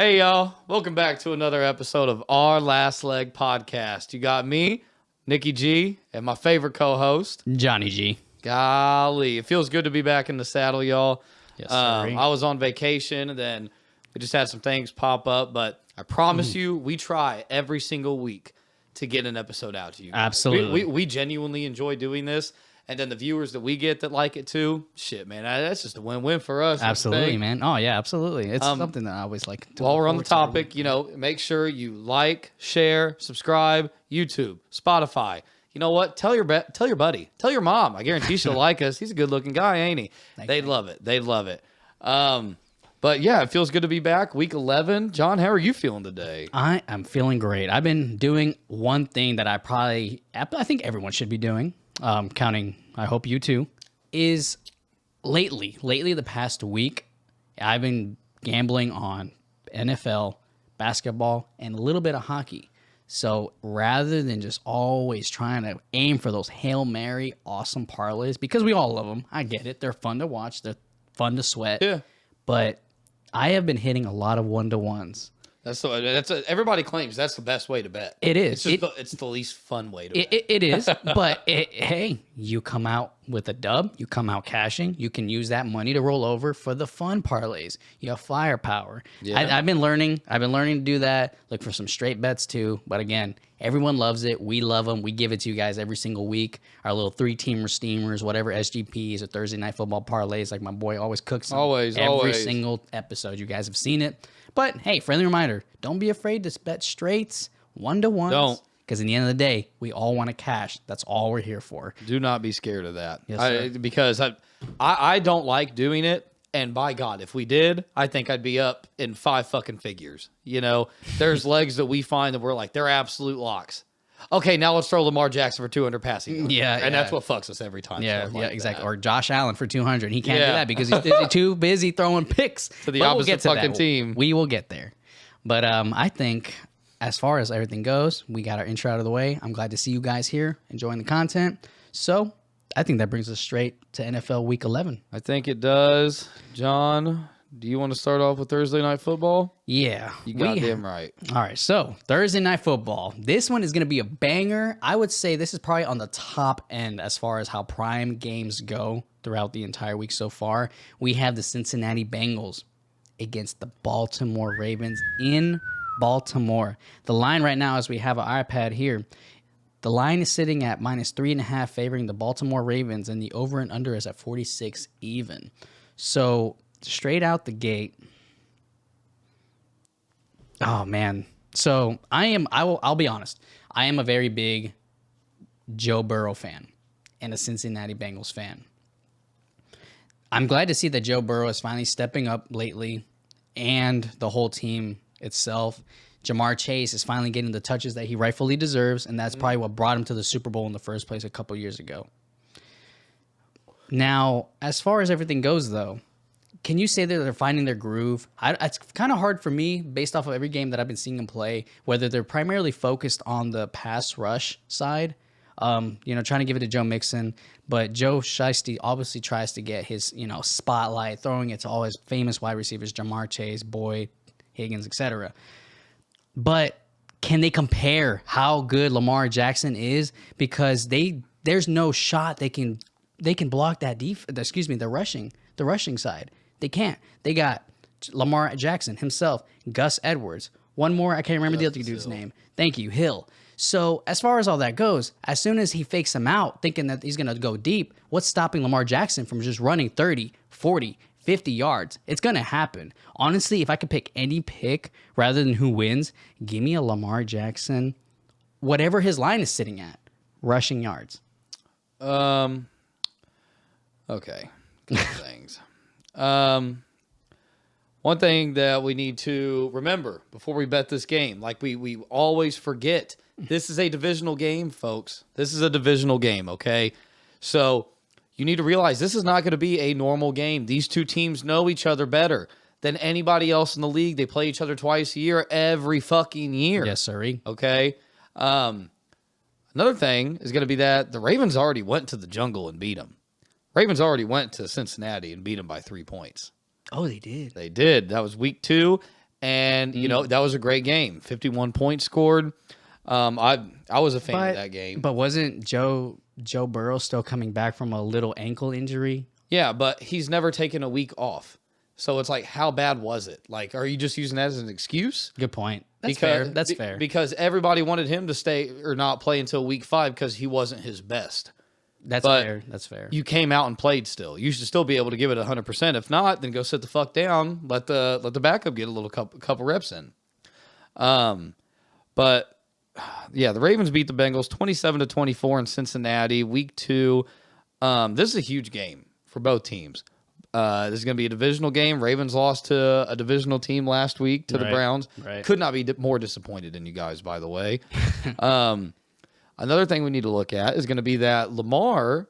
Hey, y'all. Welcome back to another episode of Our Last Leg podcast. You got me, Nikki G, and my favorite co-host, Jonny G. Golly. It feels good to be back in the saddle, y'all. Yes, sir. I was on vacation, and then we just had some things pop up, but I promise you, we try every single week to get an episode out to you guys. Absolutely. We genuinely enjoy doing this. And then the viewers that we get that like it too, shit, man, that's just a win-win for us. Absolutely, man. Oh, yeah, absolutely. It's something that I always like to While look we're on the forward to. topic, make sure you like, share, subscribe, YouTube, Spotify. You know what? Tell your buddy. Tell your mom. I guarantee she'll like us. He's a good-looking guy, ain't he? They'd love it. They'd love it. But, yeah, it feels good to be back. Week 11. John, how are you feeling today? I am feeling great. I've been doing one thing that I think everyone should be doing, counting, I hope you too, is lately the past week, I've been gambling on NFL, basketball, and a little bit of hockey. So rather than just always trying to aim for those Hail Mary awesome parlays, because we all love them, I get it. They're fun to watch. They're fun to sweat. Yeah. But I have been hitting a lot of one-to-ones. Everybody claims that's the best way to bet. It is. It's the least fun way to bet. It is, but hey, you come out with a dub, you come out cashing, you can use that money to roll over for the fun parlays. You have firepower. Yeah. I've been learning to do that. Look for some straight bets too. But again, everyone loves it. We love them. We give it to you guys every single week. Our little 3-teamer steamers, whatever SGPs or Thursday night football parlays, like my boy always cooks them. Every single episode. You guys have seen it. But hey, friendly reminder, don't be afraid to bet straights, one-to-ones. Don't. Because in the end of the day, we all want to cash. That's all we're here for. Do not be scared of that. Yes, sir. Because I don't like doing it. And by God, if we did, I think I'd be up in 5 fucking figures. There's legs that we find that we're like, they're absolute locks. Okay, now let's throw Lamar Jackson for 200 passing yards. And that's what fucks us every time. Yeah, exactly. Or Josh Allen for 200. He can't do Yeah. that because he's too busy throwing picks. To the But opposite fucking team. We will get there. But I think as far as everything goes, we got our intro out of the way. I'm glad to see you guys here enjoying the content. So I think that brings us straight to NFL Week 11. I think it does. John, do you want to start off with Thursday Night Football? Yeah. You goddamn right. All right, so Thursday Night Football. This one is going to be a banger. I would say this is probably on the top end as far as how prime games go throughout the entire week so far. We have the Cincinnati Bengals against the Baltimore Ravens in Baltimore. The line right now, as we have an iPad here, the line is sitting at -3.5, favoring the Baltimore Ravens, and the over and under is at 46 even. So straight out the gate. Oh man. So I'll be honest. I am a very big Joe Burrow fan and a Cincinnati Bengals fan. I'm glad to see that Joe Burrow is finally stepping up lately and the whole team itself. Jamar Chase is finally getting the touches that he rightfully deserves, and that's probably what brought him to the Super Bowl in the first place a couple years ago. Now, as far as everything goes, though, can you say that they're finding their groove? It's kind of hard for me, based off of every game that I've been seeing them play, whether they're primarily focused on the pass rush side, trying to give it to Joe Mixon, but Joe Shiesty obviously tries to get his, spotlight, throwing it to all his famous wide receivers, Jamar Chase, Boyd, Higgins, etc. But can they compare how good Lamar Jackson is? Because there's no shot they can block that the rushing side. They can't. They got Lamar Jackson himself, Gus Edwards, one more, I can't remember the other dude's name. Thank you, Hill. So as far as all that goes, as soon as he fakes him out, thinking that he's going to go deep, what's stopping Lamar Jackson from just running 30, 40, 50 yards? It's going to happen. Honestly, if I could pick any pick rather than who wins, give me a Lamar Jackson, whatever his line is sitting at, rushing yards. Okay. Couple things. One thing that we need to remember before we bet this game, like we always forget, this is a divisional game, folks. This is a divisional game, okay? So you need to realize this is not going to be a normal game. These two teams know each other better than anybody else in the league. They play each other twice a year, every fucking year. Yes, sir. Okay? Another thing is going to be that the Ravens already went to the jungle and beat them. Ravens already went to Cincinnati and beat them by 3 points. Oh, they did. They did. That was week 2. And, that was a great game. 51 points scored. I was a fan of that game. But wasn't Joe Burrow still coming back from a little ankle injury? Yeah, but he's never taken a week off. So it's like, how bad was it? Like, are you just using that as an excuse? Good point. That's fair. Because everybody wanted him to stay or not play until week 5 because he wasn't his best. That's fair. You came out and played still. You should still be able to give it 100%. If not, then go sit the fuck down. Let the backup get a little couple reps in. But yeah, the Ravens beat the Bengals 27-24 in Cincinnati, week 2. This is a huge game for both teams. This is going to be a divisional game. Ravens lost to a divisional team last week to the Browns. Right. Could not be more disappointed in you guys, by the way. Another thing we need to look at is going to be that Lamar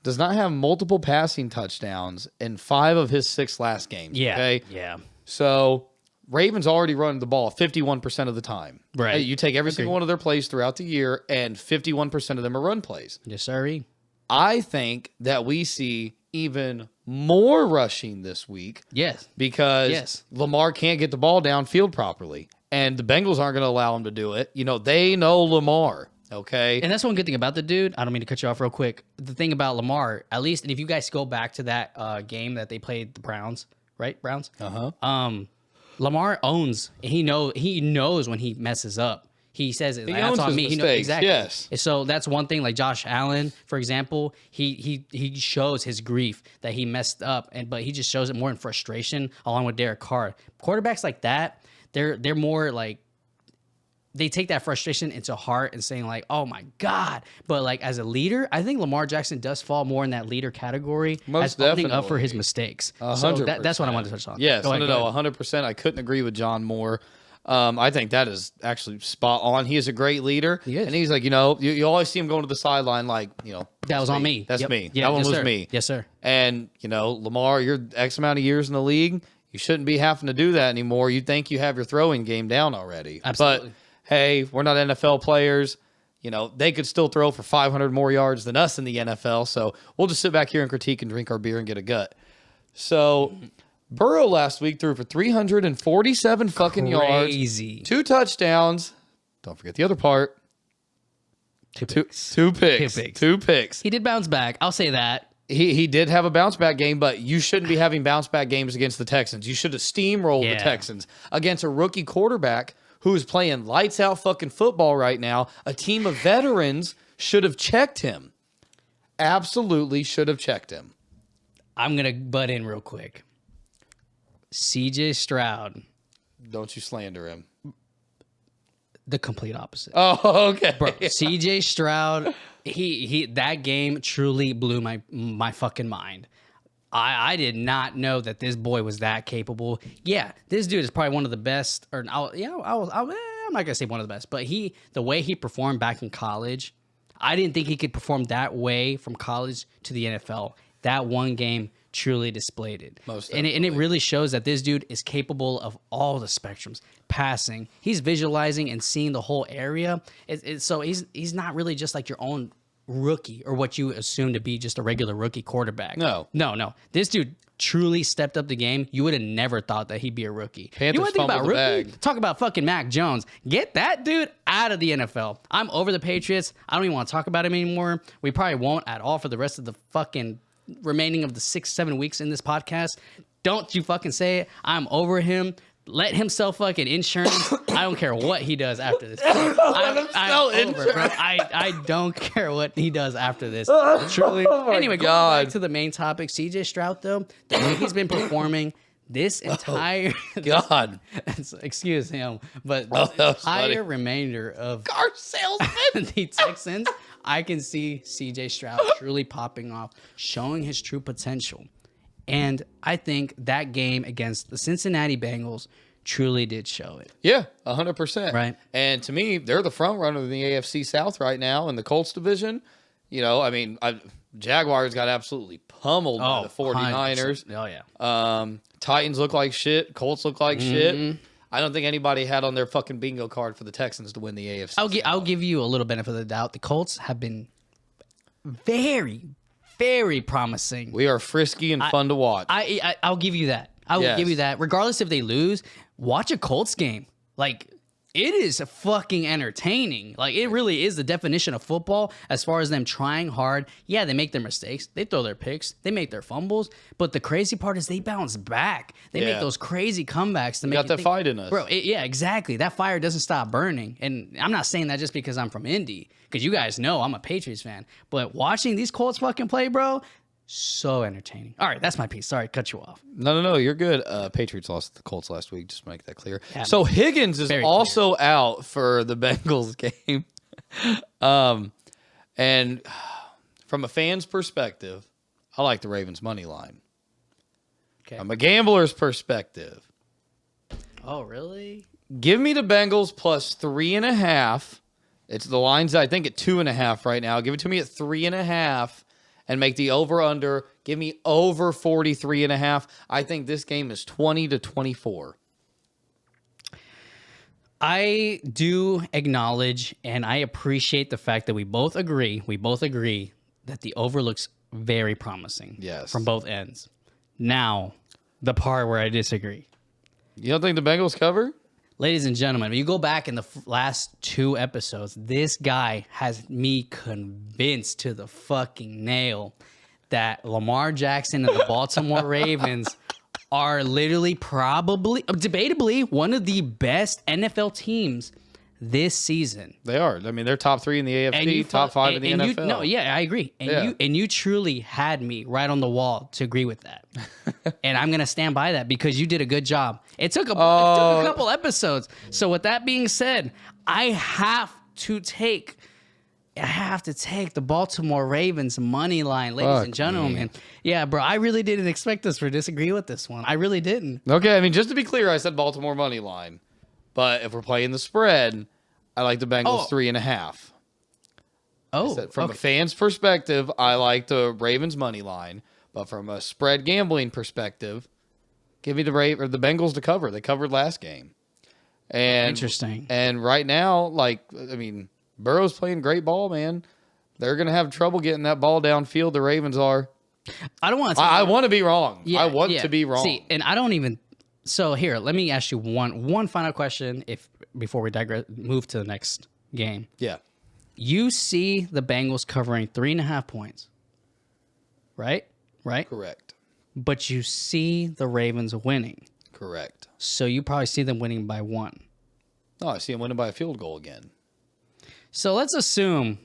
does not have multiple passing touchdowns in 5 of his 6 last games. Yeah. Okay? Yeah. So Ravens already run the ball 51% of the time. Right. You take every single one of their plays throughout the year, and 51% of them are run plays. Yes, sir. I think that we see even more rushing this week. Yes. Because Lamar can't get the ball downfield properly. And the Bengals aren't going to allow him to do it. They know Lamar. Okay. And that's one good thing about the dude. I don't mean to cut you off real quick. The thing about Lamar, at least, and if you guys go back to that game that they played the Browns, right? Browns? Uh-huh. Lamar owns. He knows when he messes up. He says it. He That's owns on his me. mistakes, He knows exactly. yes. So that's one thing. Like Josh Allen, for example, he shows his grief that he messed up, but he just shows it more in frustration, along with Derek Carr. Quarterbacks like that, they're more like, they take that frustration into heart and saying like, "Oh my God!" But like as a leader, I think Lamar Jackson does fall more in that leader category, Most as owning up for definitely. his mistakes. 100%. So that's what I wanted to touch on. Yes, Go ahead. 100%. I couldn't agree with John more. I think that is actually spot on. He is a great leader. He is. And he's like, you always see him going to the sideline like, That was on me. That's Yep. me. Yeah, that one yes, was sir. me. Yes, sir. And, Lamar, you're X amount of years in the league. You shouldn't be having to do that anymore. You think you have your throwing game down already. Absolutely. But, hey, we're not NFL players. They could still throw for 500 more yards than us in the NFL. So we'll just sit back here and critique and drink our beer and get a gut. So Burrow last week threw for 347 fucking yards. Crazy. 2 touchdowns. Don't forget the other part. Two picks. Two picks. He did bounce back. I'll say that. He did have a bounce back game, but you shouldn't be having bounce back games against the Texans. You should have steamrolled the Texans against a rookie quarterback who's playing lights out fucking football right now. A team of veterans should have checked him. Absolutely should have checked him. I'm going to butt in real quick. CJ Stroud. Don't you slander him. The complete opposite. Oh, okay. Bro, CJ Stroud, he that game truly blew my fucking mind. I did not know that this boy was that capable. Yeah, this dude is probably one of the best. I'm not gonna say one of the best, but the way he performed back in college, I didn't think he could perform that way from college to the NFL. That one game truly displayed it. Most and it really shows that this dude is capable of all the spectrums. Passing, he's visualizing and seeing the whole area. So he's not really just like your own rookie or what you assume to be just a regular rookie quarterback. No. This dude truly stepped up the game. You would have never thought that he'd be a rookie. Panthers You want to think about fumbled the rookie? bag. Talk about fucking Mac Jones. Get that dude out of the NFL. I'm over the Patriots. I don't even want to talk about him anymore. We probably won't at all for the rest of the fucking remaining of the 6-7 weeks in this podcast. Don't you fucking say it. I'm over him. Let him sell fucking insurance. I don't care what he does after this. I don't care what he does after this. Truly. Anyway, going back to the main topic, CJ Stroud, though, the way he's been performing this entire God. excuse him, but that the was funny. entire remainder of Car salesman. the Texans, I can see CJ Stroud truly popping off, showing his true potential. And I think that game against the Cincinnati Bengals truly did show it. Yeah, 100%. Right. And to me, they're the front runner in the AFC South right now in the Colts division. Jaguars got absolutely pummeled by the 49ers. 100%. Oh, yeah. Titans look like shit. Colts look like shit. I don't think anybody had on their fucking bingo card for the Texans to win the AFC. I'll give you a little benefit of the doubt. The Colts have been very, very promising. We are frisky and fun to watch. I'll give you that. I will give you that. Regardless if they lose, watch a Colts game. Like, it is fucking entertaining. Like, it really is the definition of football as far as them trying hard. Yeah, they make their mistakes. They throw their picks. They make their fumbles. But the crazy part is they bounce back. They make those crazy comebacks to make got that fight in us. Bro, yeah, exactly. That fire doesn't stop burning. And I'm not saying that just because I'm from Indy, because you guys know I'm a Patriots fan. But watching these Colts fucking play, bro, so entertaining. All right, that's my piece. Sorry, cut you off. No, you're good. Patriots lost to the Colts last week, just to make that clear. Yeah, so Higgins is also out for the Bengals game. And from a fan's perspective, I like the Ravens money line. Okay. From a gambler's perspective, Oh, really? give me the Bengals plus 3.5. It's the line's, I think, at 2.5 right now. Give it to me at 3.5. And make the over-under. Give me over 43.5. I think this game is 20-24. I do acknowledge and I appreciate the fact that we both agree that the over looks very promising. Yes. From both ends. Now, the part where I disagree. You don't think the Bengals cover? Ladies and gentlemen, if you go back in the last 2 episodes, this guy has me convinced to the fucking nail that Lamar Jackson and the Baltimore Ravens are literally debatably one of the best NFL teams this season. They are. I mean, they're top 3 in the AFC, top 5 in the NFL. No, yeah, I agree. And you truly had me right on the wall to agree with that. And I'm going to stand by that because you did a good job. It took a couple episodes. So with that being said, I have to take the Baltimore Ravens money line, ladies and gentlemen. Me. Yeah, bro, I really didn't expect us to disagree with this one. I really didn't. Okay, I mean, just to be clear, I said Baltimore money line. But if we're playing the spread, I like the Bengals 3.5. From a fan's perspective, I like the Ravens money line. But from a spread gambling perspective, give me the Bengals to cover. They covered last game. And interesting. And right now, Burrow's playing great ball, man. They're going to have trouble getting that ball downfield. The Ravens are. I don't want to. I want to be wrong. Yeah, I want to be wrong. See, and I don't even. So here, let me ask you one final question. Before we move to the next game. Yeah. You see the Bengals covering 3.5 points, right? Right. Correct. But you see the Ravens winning. Correct. So you probably see them winning by 1. No, I see them winning by a field goal again. So let's assume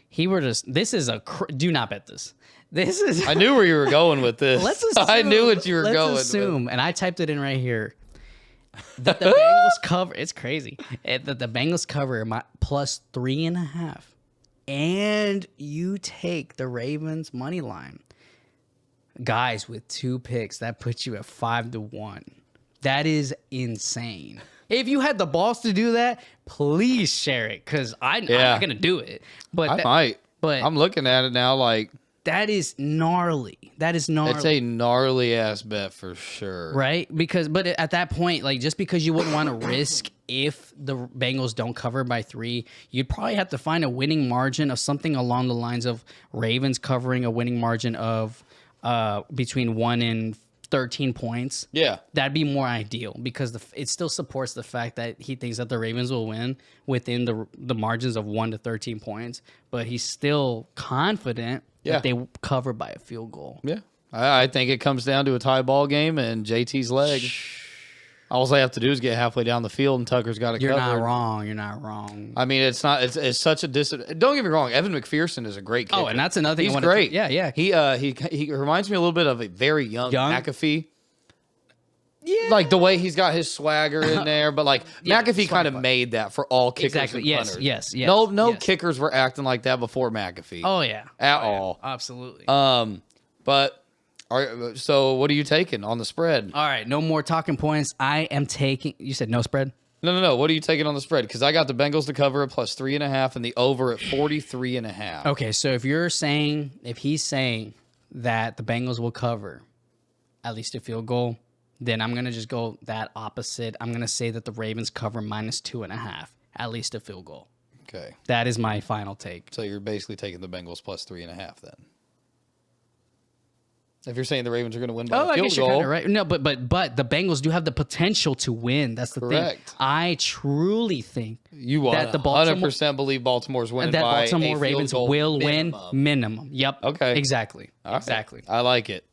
he were just. This is do not bet this. This is. I knew where you were going with this. Let's assume, I knew what you were going. Let's assume, and I typed it in right here, that the Bengals cover. It's crazy that the Bengals cover plus 3.5, and you take the Ravens money line. Guys, with 2 picks, that puts you at 5-1. That is insane. If you had the balls to do that, please share it, because I'm not gonna do it. But I might. But I'm looking at it now like. That is gnarly. It's a gnarly ass bet for sure. Right? But at that point, like, just because you wouldn't want to risk if the Bengals don't cover by 3, you'd probably have to find a winning margin of something along the lines of Ravens covering a winning margin of between 1 and 13 points. Yeah. That'd be more ideal because it still supports the fact that he thinks that the Ravens will win within the margins of 1 to 13 points, but he's still confident that they cover by a field goal. Yeah. I think it comes down to a tie ball game and JT's leg. All they have to do is get halfway down the field and Tucker's got it covered. You're not wrong. I mean, it's such a don't get me wrong. Evan McPherson is a great kicker. Oh, and that's another thing. He's great. Yeah. He reminds me a little bit of a very young McAfee. Yeah. Like the way he's got his swagger in there, but McAfee kind of made that for all kickers and punters. Yes. No kickers were acting like that before McAfee. Oh yeah. At all. Absolutely. So what are you taking on the spread? All right, no more talking points. I am taking. You said no spread? No. What are you taking on the spread? Because I got the Bengals to cover at plus 3.5 and the over at 43.5. Okay, so if he's saying that the Bengals will cover at least a field goal, then I'm gonna just go that opposite. I'm gonna say that the Ravens cover minus 2.5, at least a field goal. Okay, that is my final take. So you're basically taking the Bengals plus 3.5 then. If you're saying the Ravens are going to win by Oh, a I field guess you're goal. kind of right. No, but the Bengals do have the potential to win. That's the Correct. thing. I truly think You that the 100% believe Baltimore's winning that by Baltimore a Ravens field goal will minimum. win minimum. Yep. Okay. Exactly. All right. Exactly. I like it.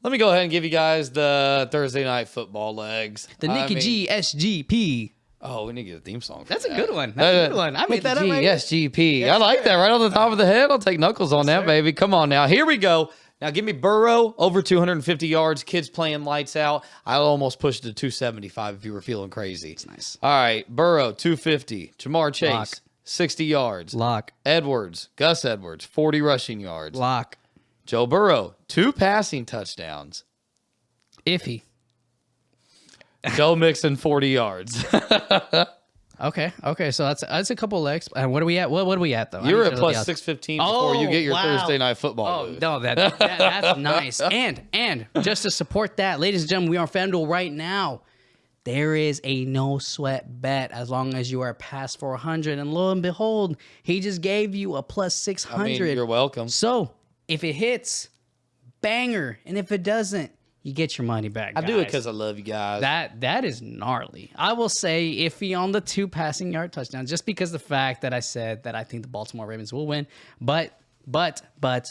Let me go ahead and give you guys the Thursday night football legs. The Nicky G SGP. Oh, we need to get a theme song. That's a good one. That's a good one. I made that up right. SGP. I like that. Right on the top of the head. I'll take Knuckles on that, baby. Come on now. Here we go. Now give me Burrow over 250 yards. Kids playing lights out. I almost pushed it to 275 if you were feeling crazy. That's nice. All right. Burrow 250. Jamar Chase Lock. 60 yards. Lock. Gus Edwards 40 rushing yards. Lock. Joe Burrow 2 passing touchdowns. Iffy. Joe Mixon 40 yards. Okay. So that's a couple legs. And what are we at? What are we at though? You're at plus 615 before you get your wow. Thursday night football. Oh booth. no, that's nice. And just to support that, ladies and gentlemen, we are on FanDuel right now. There is a no sweat bet as long as you are past 400, and lo and behold, he just gave you a plus 600. I mean, you're welcome. So if it hits, banger, and if it doesn't, you get your money back. I guys. do it because I love you guys. That is gnarly. I will say iffy on the 2 passing yard touchdowns, just because the fact that I said that I think the Baltimore Ravens will win. But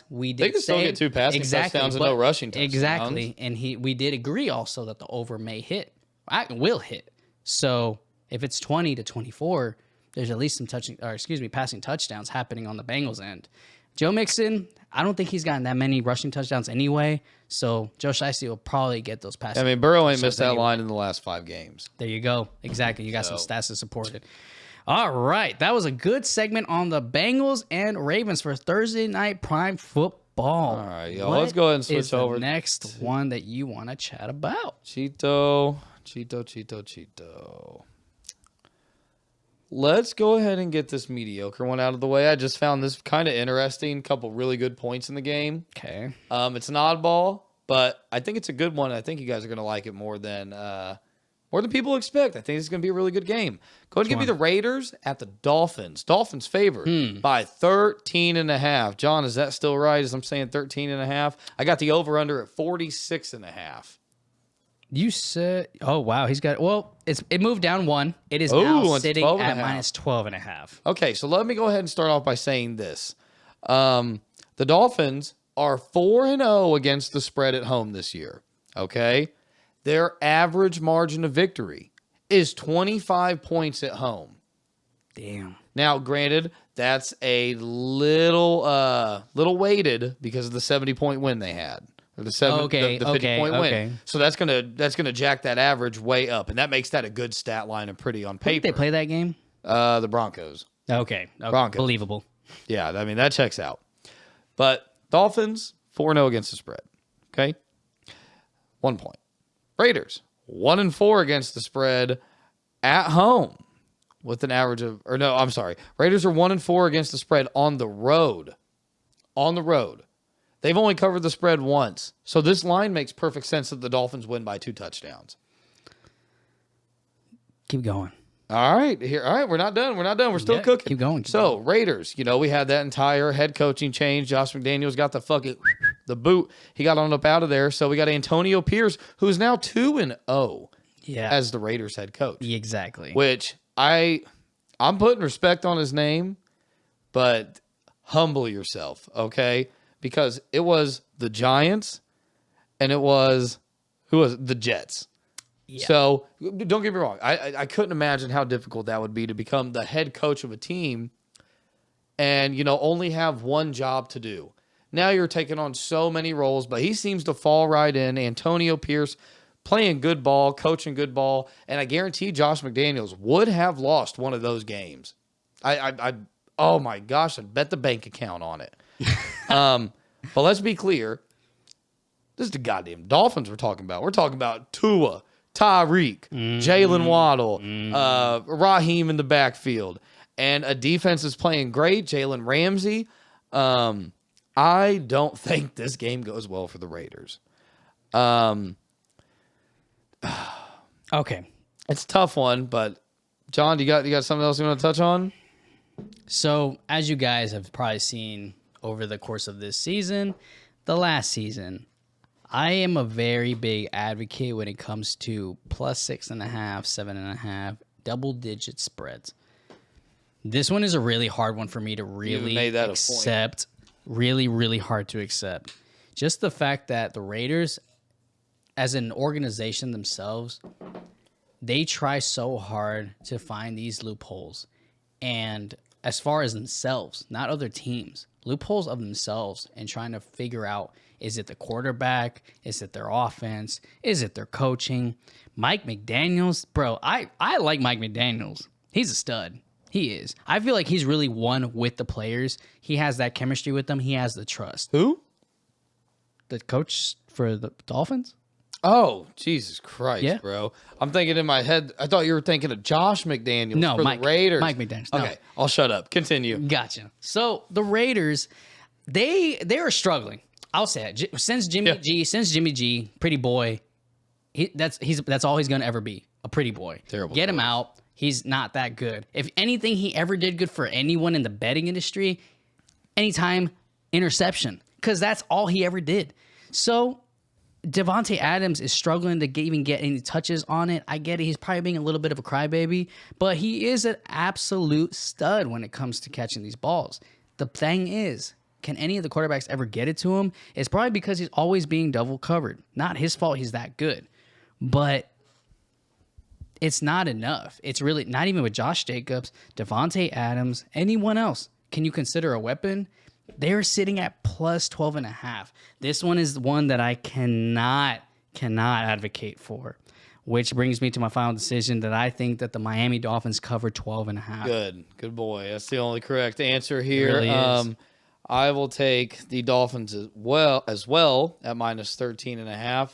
we did They can still say get 2 passing touchdowns and no rushing touchdowns. Exactly, and we did agree also that the over may hit. I will hit. So if it's 20 to 24, there's at least some passing touchdowns happening on the Bengals end. Joe Mixon, I don't think he's gotten that many rushing touchdowns anyway. So Joe Shiesty will probably get those passing. I mean, Burrow ain't missed that line in the last 5 games. There you go. Exactly. You got some stats to support it. All right. That was a good segment on the Bengals and Ravens for Thursday night prime football. All right, yo. Let's go ahead and switch over. The next one that you want to chat about. Cheeto. Let's go ahead and get this mediocre one out of the way. I just found this kind of interesting. Couple really good points in the game. Okay. It's an oddball, but I think it's a good one. I think you guys are going to like it more than people expect. I think it's going to be a really good game. Go ahead and give me the Raiders at the Dolphins. Dolphins favored by 13.5. John, is that still right? As I'm saying 13.5. I got the over-under at 46.5. You said, oh, wow. He's got, it moved down 1. It is Ooh, now it's sitting 12 and at a half. minus 12.5. Okay, so let me go ahead and start off by saying this. The Dolphins are 4-0 against the spread at home this year. Okay? Their average margin of victory is 25 points at home. Damn. Now, granted, that's a little weighted because of the 70-point win they had. Or the 50-point win. So that's gonna jack that average way up, and that makes that a good stat line and pretty on paper. Did they play that game? The Broncos. Okay. Broncos. Believable. Yeah, I mean that checks out. But Dolphins 4-0 against the spread. Okay, 1 point. Raiders 1-4 against the spread at home with an average of, Raiders are 1-4 against the spread on the road. On the road. They've only covered the spread once. So this line makes perfect sense that the Dolphins win by 2 touchdowns. Keep going. All right. We're not done. We're still cooking. Keep going. So Raiders, we had that entire head coaching change. Josh McDaniels got the boot. He got on up out of there. So we got Antonio Pierce, who's now 2-0 as the Raiders head coach. Exactly. Which I'm putting respect on his name, but humble yourself, okay? Because it was the Giants and it was the Jets. Yeah. So don't get me wrong. I couldn't imagine how difficult that would be to become the head coach of a team and, only have one job to do. Now you're taking on so many roles, but he seems to fall right in. Antonio Pierce playing good ball, coaching good ball, and I guarantee Josh McDaniels would have lost one of those games. Oh my gosh, I'd bet the bank account on it. But let's be clear. This is the goddamn Dolphins we're talking about. We're talking about Tua, Tyreek, Jalen Waddle, Raheem in the backfield. And a defense is playing great. Jalen Ramsey. I don't think this game goes well for the Raiders. Okay. It's a tough one, but John, you got something else you want to touch on? So, as you guys have probably seen over the course of this season, the last season. I am a very big advocate when it comes to plus 6.5, 7.5, double-digit spreads. This one is a really hard one for me to really accept. Really, really hard to accept. Just the fact that the Raiders, as an organization themselves, they try so hard to find these loopholes. And as far as themselves, not other teams, loopholes of themselves and trying to figure out, is it the quarterback? Is it their offense? Is it their coaching? Mike McDaniels, bro, I like Mike McDaniels. He's a stud. He is. I feel like he's really one with the players. He has that chemistry with them. He has the trust. Who? The coach for the Dolphins? Oh, Jesus Christ, Yeah. bro. I'm thinking in my head, I thought you were thinking of Josh McDaniels No, for Mike, the Raiders. Mike McDaniels. No. Okay, I'll shut up. Continue. Gotcha. So the Raiders, they are struggling. I'll say it. Since Jimmy G, pretty boy, that's all he's gonna ever be, a pretty boy. Terrible. Get him out. He's not that good. If anything he ever did good for anyone in the betting industry, anytime interception, because that's all he ever did. So Devontae Adams is struggling to even get any touches on it. I get it. He's probably being a little bit of a crybaby, but he is an absolute stud when it comes to catching these balls. The thing is, can any of the quarterbacks ever get it to him? It's probably because he's always being double covered. Not his fault he's that good. But it's not enough. It's really not even with Josh Jacobs, Devontae Adams, anyone else. Can you consider a weapon? They're sitting at plus 12.5. This one is one that I cannot advocate for, which brings me to my final decision that I think that the Miami Dolphins cover 12.5. Good boy. That's the only correct answer here. It really is. I will take the Dolphins as well at minus 13.5,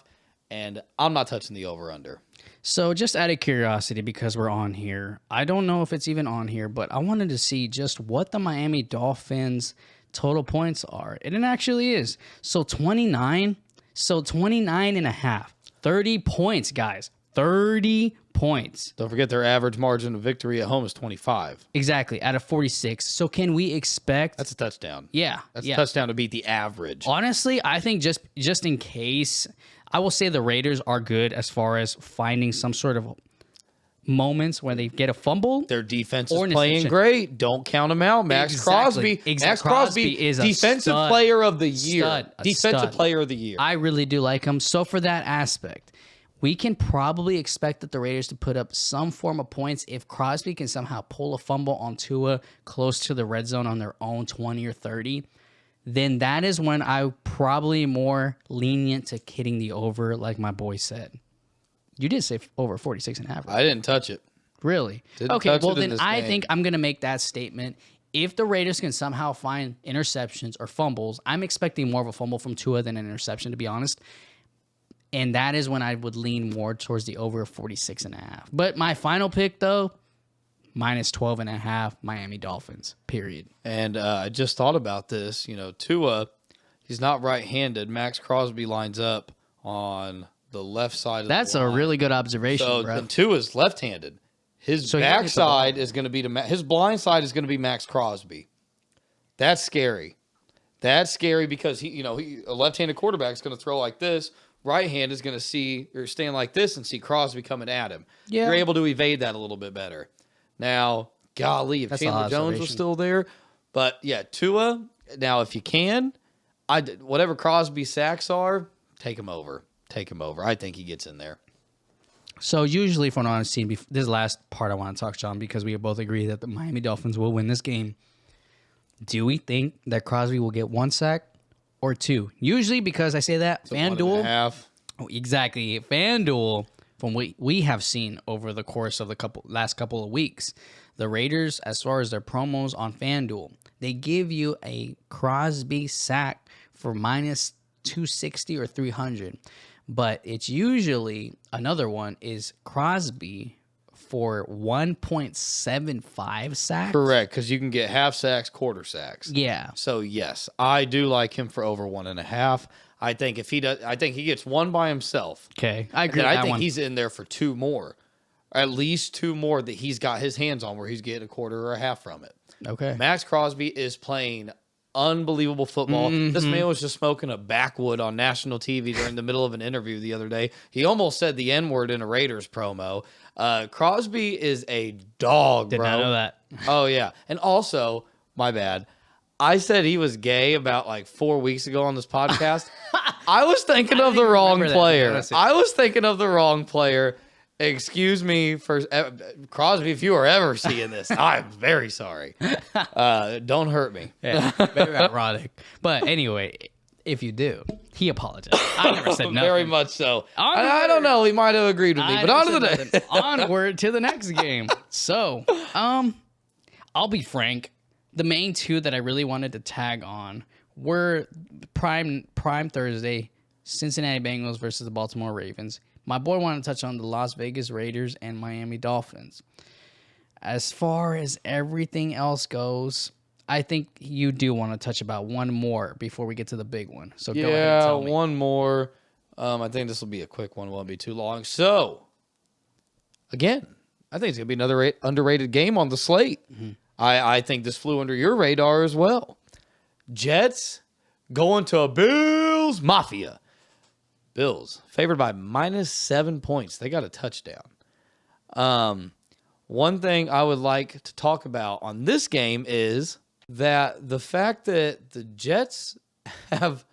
and I'm not touching the over/under. So just out of curiosity, because we're on here, I don't know if it's even on here, but I wanted to see just what the Miami Dolphins total points are. And it actually is. So 29 and a half. 30 points, guys. 30 points. Don't forget their average margin of victory at home is 25. Exactly, out of 46. So can we expect... That's a touchdown. Yeah. That's a touchdown to beat the average. Honestly, I think just in case, I will say the Raiders are good as far as finding some sort of moments where they get a fumble. Their defense is or an playing interception. great. Don't count them out. Max Crosby. Max Crosby is a defensive stud. player of the year. A Defensive stud. player of the year. I really do like him. So for that aspect, we can probably expect that the Raiders to put up some form of points if Crosby can somehow pull a fumble on Tua close to the red zone on their own 20 or 30. Then that is when I'm probably more lenient to hitting the over, like my boy said. You did say over 46.5. Right? I didn't touch it. Really? Didn't Okay, touch well it in then this I game. think I'm going to make that statement. If the Raiders can somehow find interceptions or fumbles, I'm expecting more of a fumble from Tua than an interception, to be honest. And that is when I would lean more towards the over 46.5. But my final pick, though, minus 12.5, Miami Dolphins, period. And I just thought about this. Tua, he's not right-handed. Max Crosby lines up on the left side of That's the line. a really good observation, So bro. and Tua's left-handed. His backside is going to be his blind side is going to be Max Crosby. That's scary. That's scary because a left-handed quarterback is going to throw like this. Right hand is going to stand like this and see Crosby coming at him. Yeah. You're able to evade that a little bit better. Now, golly, if That's Chandler an Jones was observation. still there. But, yeah, Tua, now if you can, whatever Crosby sacks are, take him over. Take him over. I think he gets in there. So usually, for an honest team, this is the last part I want to talk, John, because we both agree that the Miami Dolphins will win this game. Do we think that Crosby will get one sack or two? Usually, because I say that, FanDuel. 1.5. Oh, exactly. FanDuel, from what we have seen over the course of the last couple of weeks, the Raiders, as far as their promos on FanDuel, they give you a Crosby sack for minus 260 or 300. But it's usually, another one is Crosby for 1.75 sacks. Correct, because you can get half sacks, quarter sacks. Yeah. So, yes, I do like him for over 1.5. I think if he does, I think he gets one by himself. Okay. I agree And with I that think one. he's in there for two more. At least two more that he's got his hands on where he's getting a quarter or a half from it. Okay. Max Crosby is playing unbelievable football. This man was just smoking a backwood on national TV during the middle of an interview the other day. He almost said the N-word in a Raiders promo. Crosby is a dog, bro. Did not know that. Oh, yeah. And also, my bad, I said he was gay about like 4 weeks ago on this podcast. I was thinking of the wrong player. I was thinking of the wrong player. Excuse me for Crosby, if you are ever seeing this, I'm very sorry. Don't hurt me. Yeah, very ironic. But anyway, if you do, he apologized. I never said nothing. Very much so. I don't know. He might have agreed with me, but on to the day. Onward to the next game. So, I'll be frank. The main two that I really wanted to tag on were prime Thursday, Cincinnati Bengals versus the Baltimore Ravens. My boy wanted to touch on the Las Vegas Raiders and Miami Dolphins. As far as everything else goes, I think you do want to touch about one more before we get to the big one. So go ahead and tell me. Yeah, one more. I think this will be a quick one. It won't be too long. So, again, I think it's going to be another underrated game on the slate. Mm-hmm. I think this flew under your radar as well. Jets going to Bills Mafia. Bills favored by -7 points. They got a touchdown. One thing I would like to talk about on this game is that the fact that the Jets have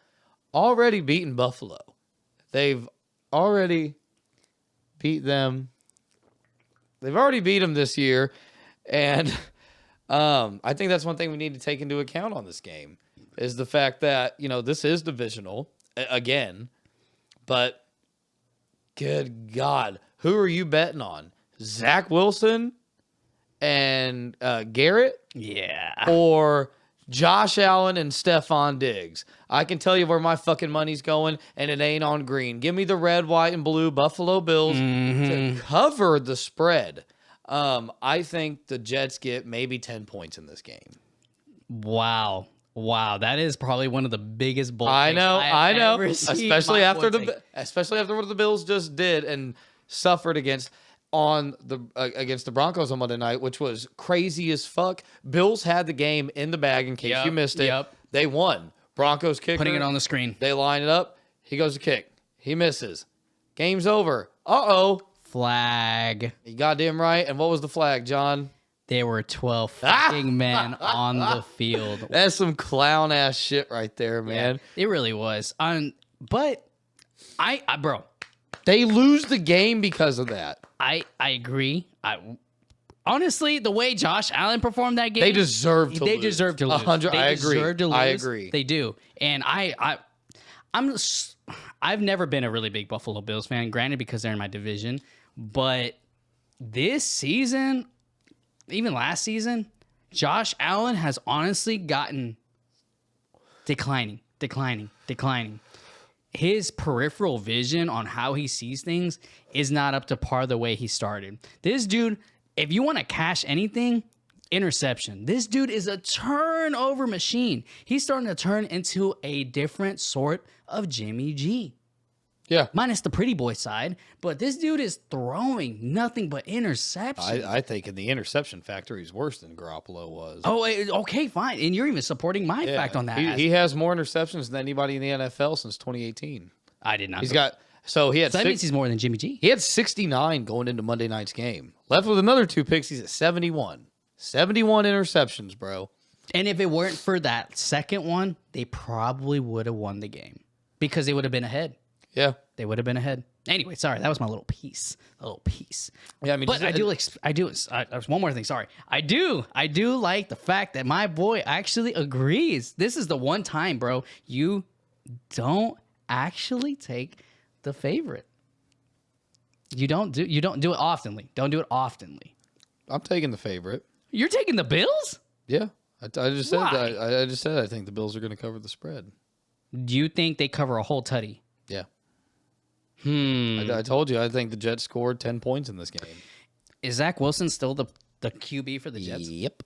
already beaten Buffalo. They've already beat them. They've already beat them this year. And I think that's one thing we need to take into account on this game is the fact that, this is divisional again. But good God, who are you betting on? Zach Wilson and Garrett? Yeah. Or Josh Allen and Stephon Diggs? I can tell you where my fucking money's going, and it ain't on green. Give me the red, white, and blue Buffalo Bills to cover the spread. I think the Jets get maybe 10 points in this game. Wow, that is probably one of the biggest bull I takes know. Especially after especially what the Bills just did and suffered against the Broncos on Monday night, which was crazy as fuck. Bills had the game in the bag in case you missed it. Yep. They won. Broncos kicker. Putting it on the screen. They line it up. He goes to kick. He misses. Game's over. Uh-oh. Flag. You goddamn right. And what was the flag, John? There were 12 fucking men on the field. That's some clown ass shit right there, man. Yeah, it really was. But bro, they lose the game because of that. I agree. Honestly, the way Josh Allen performed that game, they deserve to lose. They deserve to lose. 100. I agree. I agree. They do. And I've never been a really big Buffalo Bills fan, granted because they're in my division, but this season, even last season, Josh Allen has honestly gotten declining. His peripheral vision on how he sees things is not up to par the way he started. This dude, if you want to cash anything, interception. This dude is a turnover machine. He's starting to turn into a different sort of Jimmy G. Yeah. Minus the pretty boy side, but this dude is throwing nothing but interceptions. I think in the interception factor, he's worse than Garoppolo was. Oh, okay, fine. And you're even supporting my fact on that. He has more interceptions than anybody in the NFL since 2018. I did not. That means he's more than Jimmy G. He had 69 going into Monday night's game. Left with another 2 picks. He's at 71. 71 interceptions, bro. And if it weren't for that second one, they probably would have won the game because they would have been ahead. Yeah. They would have been ahead. Anyway, sorry, that was my little piece. Yeah, I mean, but there's one more thing. Sorry, I do like the fact that my boy actually agrees. This is the one time, bro, you don't actually take the favorite. You don't do it oftenly. Don't do it oftenly. I'm taking the favorite. You're taking the Bills? Yeah, I just said that. I just said I think the Bills are going to cover the spread. Do you think they cover a whole tutty? Yeah. I told you, I think the Jets scored 10 points in this game. Is Zach Wilson still the QB for the Jets? Yep.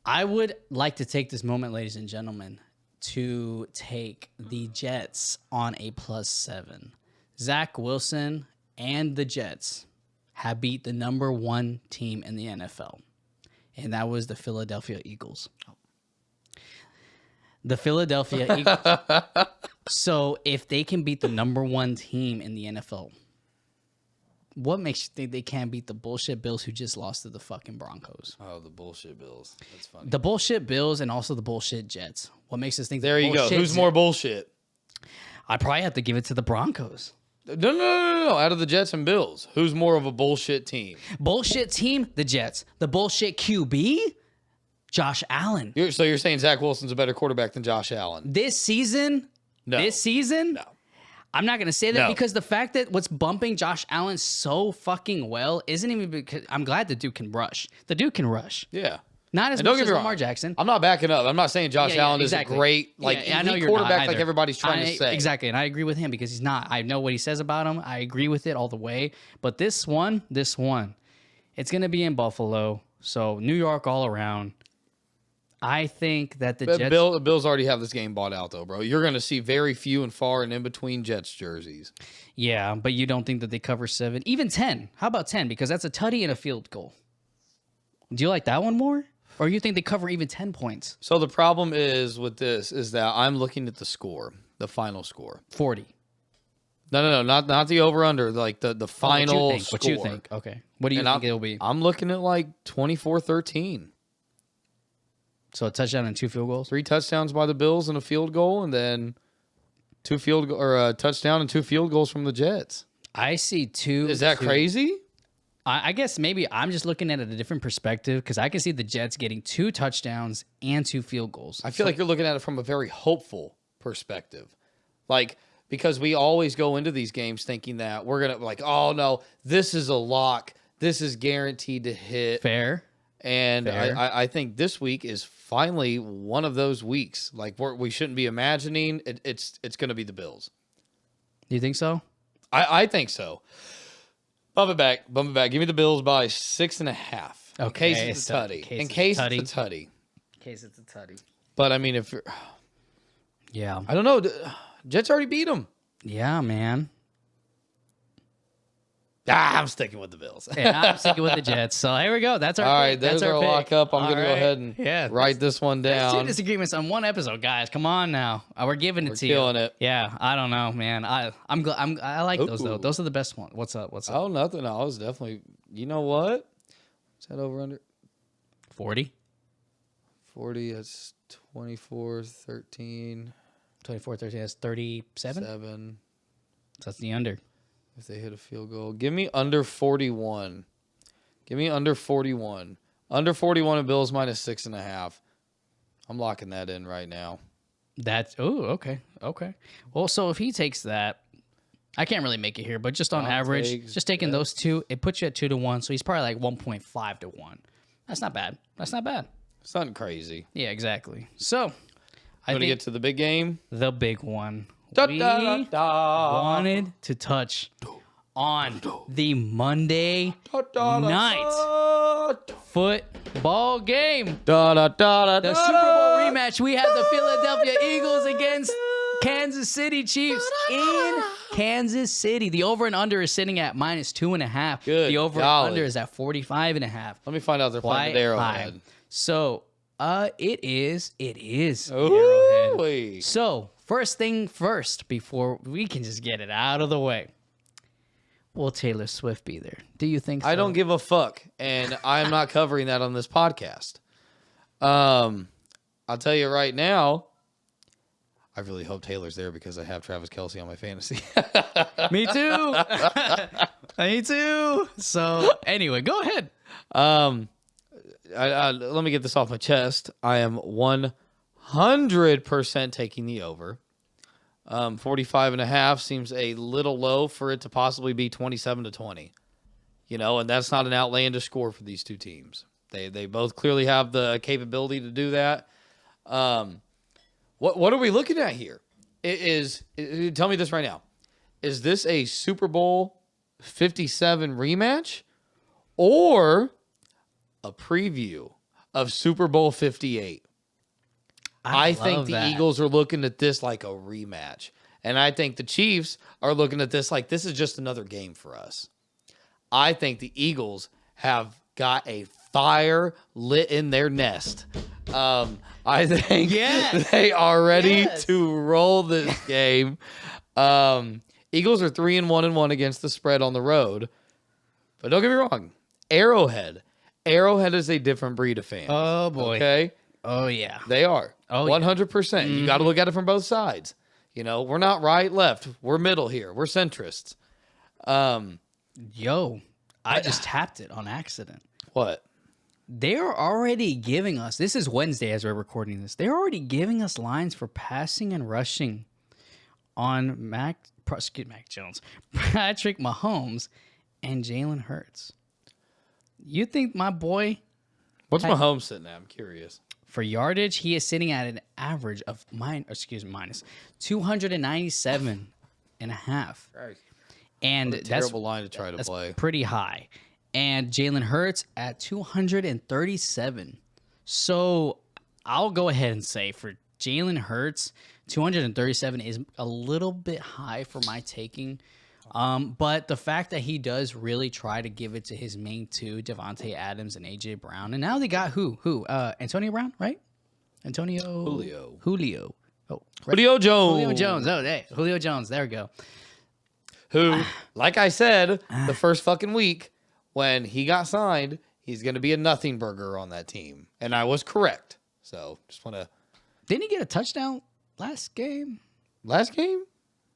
I would like to take this moment, ladies and gentlemen, to take the Jets on a +7. Zach Wilson and the Jets have beat the number 1 team in the NFL, and that was the Philadelphia Eagles. The Philadelphia Eagles. So if they can beat the number 1 team in the NFL, what makes you think they can't beat the bullshit Bills who just lost to the fucking Broncos? Oh, the bullshit Bills. That's funny. The bullshit Bills and also the bullshit Jets. What makes us think There you go. Who's more bullshit? I'd probably have to give it to the Broncos. No. Out of the Jets and Bills, who's more of a bullshit team? Bullshit team, the Jets. The bullshit QB, Josh Allen. So you're saying Zach Wilson's a better quarterback than Josh Allen? This season? No. No. I'm not going to say that because the fact that what's bumping Josh Allen so fucking well isn't even because I'm glad the dude can rush. The dude can rush. Yeah. Not as much as Lamar Jackson. I'm not backing up. I'm not saying Josh Allen is a great I know you're quarterback not like everybody's trying to say. Exactly, and I agree with him because he's not. I know what he says about him. I agree with it all the way. But this one, it's going to be in Buffalo. So New York all around. I think that the Jets... Bills already have this game bought out, though, bro. You're going to see very few and far and in between Jets jerseys. Yeah, but you don't think that they cover 7? Even 10. How about 10? Because that's a tutty and a field goal. Do you like that one more? Or you think they cover even 10 points? So the problem is with this is that I'm looking at the score, the final score. 40. No, not the over-under, like the final score. What you think? Okay. What do you think it'll be? I'm looking at like 24-13. So a touchdown and 2 field goals? 3 touchdowns by the Bills and a field goal, and then a touchdown and 2 field goals from the Jets. I see 2. Is that crazy? I guess maybe I'm just looking at it a different perspective because I can see the Jets getting 2 touchdowns and 2 field goals. I feel like you're looking at it from a very hopeful perspective. Like, because we always go into these games thinking that we're going to like, oh no, this is a lock. This is guaranteed to hit. Fair. And I think this week is finally one of those weeks. Like we shouldn't be imagining it's going to be the Bills. Do you think so? I think so. Bump it back. Give me the Bills by 6.5. Okay. In case it's a tutty. In case it's a tutty. But I mean, if you're, yeah, I don't know. Jets already beat them. Yeah, man. I'm sticking with the Bills. Yeah, I'm sticking with the Jets. So here we go. That's our all right. pick. There's our our pick. lock up. I'm going to go ahead and write this one down. 2 disagreements on one episode, guys. Come on now. We're giving it to you. We're killing it. Yeah, I don't know, man. I like those though. Those are the best ones. What's up? Oh, nothing. I was definitely. You know what? Is that over under 40? 40. That's 24-13. 24-13. That's 37. 7. So that's the under. If they hit a field goal, give me under 41. Give me under 41. Under 41 and Bills minus 6.5. I'm locking that in right now. Okay. Well, so if he takes that, I can't really make it here, but just on average, just taking those 2, it puts you at 2-1. So he's probably like 1.5 to 1. That's not bad. It's nothing crazy. Yeah, exactly. So I think get to the big game. The big one. We wanted to touch on the Monday night football game. The Super Bowl rematch. We had the Philadelphia Eagles against Kansas City Chiefs in Kansas City. The over and under is sitting at minus 2.5. Good the over and under is at 45.5. Let me find out they're playing at Arrowhead. So it is Arrowhead. So first thing first, before we can just get it out of the way, will Taylor Swift be there? Do you think so? I don't give a fuck, and I'm not covering that on this podcast. I'll tell you right now, I really hope Taylor's there because I have Travis Kelce on my fantasy. Me too. Me too. So anyway, go ahead. Let me get this off my chest. I am 100% taking the over. 45.5 seems a little low for it to possibly be 27-20. And that's not an outlandish score for these two teams. They both clearly have the capability to do that. What are we looking at here? Tell me this right now. Is this a Super Bowl 57 rematch or a preview of Super Bowl 58? I think the Eagles are looking at this like a rematch. And I think the Chiefs are looking at this like this is just another game for us. I think the Eagles have got a fire lit in their nest I think Yes. they are ready Yes. to roll this game. Eagles are 3-1 against the spread on the road. But don't get me wrong. Arrowhead is a different breed of fan. Oh, boy. Okay? Oh, yeah. They are. Oh, yeah. 100%. You got to look at it from both sides. You know, we're not right, left. We're middle here. We're centrists. Yo, I just tapped it on accident. What? They're already giving us, this is Wednesday as we're recording this, they're already giving us lines for passing and rushing on Mac Jones, Patrick Mahomes, and Jalen Hurts. You think my boy, What's Mahomes sitting at? I'm curious. for yardage, he is sitting at an average of minus 297 and a half. And What a terrible line to try to play. Pretty high. And Jalen Hurts at 237. So I'll go ahead and say for Jalen Hurts, 237 is a little bit high for my taking. But the fact that he does really try to give it to his main two, Devontae Adams and AJ Brown. And now they got who? Antonio Brown, right? Julio. Oh, right. Julio Jones. Julio Jones. Oh, hey, Julio Jones. There we go. Who, like I said, the first fucking week when he got signed, he's going to be a nothing burger on that team. And I was correct. So just want to. Didn't he get a touchdown last game? Last game?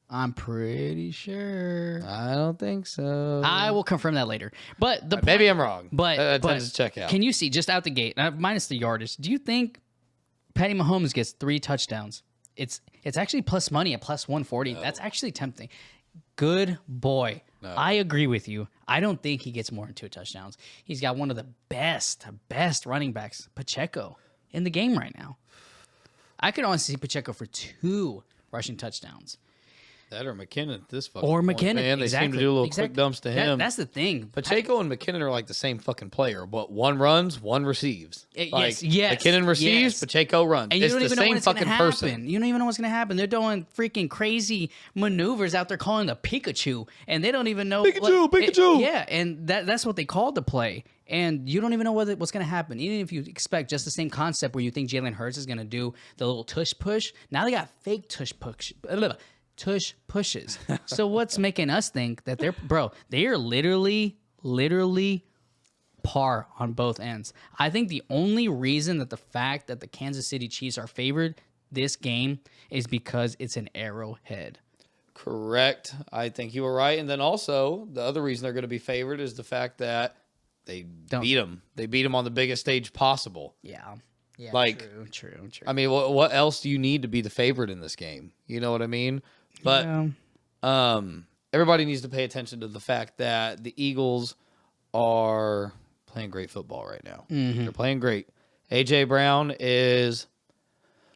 I'm pretty sure. I don't think so. I will confirm that later. But the Maybe I'm wrong. But tends to check out. Can you see just out the gate, minus the yardage? Do you think Patty Mahomes gets 3 touchdowns? It's actually plus money at plus 140. No. That's actually tempting. Good boy. No. I agree with you. I don't think he gets more than 2 touchdowns. He's got one of the best running backs, Pacheco, in the game right now. I could honestly see Pacheco for 2 rushing touchdowns. That or McKinnon at this fucking point. McKinnon. Man, they seem to do little quick dumps to him. That's the thing. Pacheco and McKinnon are like the same fucking player, but one runs, one receives. Yes. McKinnon receives, Pacheco runs. And you don't even know what's going to happen. Person. You don't even know what's going to happen. They're doing freaking crazy maneuvers out there calling the Pikachu, and they don't even know. Pikachu. And that's what they called the play. And you don't even know what's going to happen. Even if you expect just the same concept where you think Jalen Hurts is going to do the little tush push, now they got fake tush pushes. So what's making us think that they are literally par on both ends. I think the only reason that the fact that the Kansas City Chiefs are favored this game is because it's an Arrowhead. Correct. I think you were right. And then also the other reason they're going to be favored is the fact that they beat them. They beat them on the biggest stage possible. Yeah. Like, true. I mean, what else do you need to be the favorite in this game? You know what I mean? But everybody needs to pay attention to the fact that the Eagles are playing great football right now. Mm-hmm. They're playing great. AJ Brown is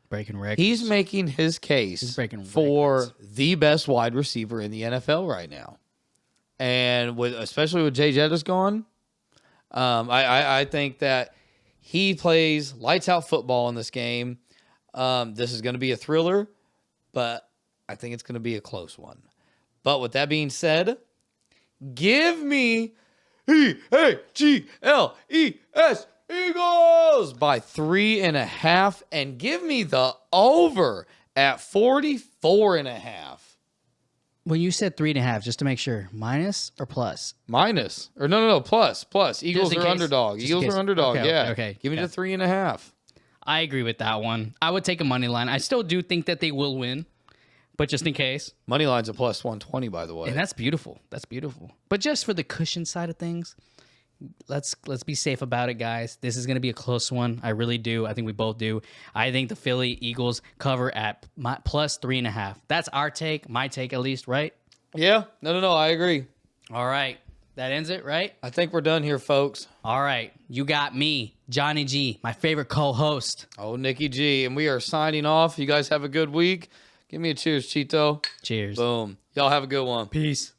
breaking records. He's making his case for the best wide receiver in the NFL right now. And especially with Jay Jettis gone, I think that he plays lights out football in this game. This is going to be a thriller, but I think it's going to be a close one. But with that being said, give me EAGLES Eagles by 3.5 and give me the over at 44.5. When you said 3.5, just to make sure, minus or plus? Minus. Or no, plus. Eagles are underdog. Eagles are underdog, yeah. Okay. Give me the 3.5. I agree with that one. I would take a money line. I still do think that they will win, but just in case. Money line's a plus 120, by the way. And that's beautiful. But just for the cushion side of things, let's be safe about it, guys. This is going to be a close one. I really do. I think we both do. I think the Philly Eagles cover at plus 3.5. That's our take, my take at least, right? Yeah. No, I agree. All right. That ends it, right? I think we're done here, folks. All right. You got me, Johnny G, my favorite co-host. Oh, Nikki G. And we are signing off. You guys have a good week. Give me a cheers, Cheeto. Cheers. Boom. Y'all have a good one. Peace.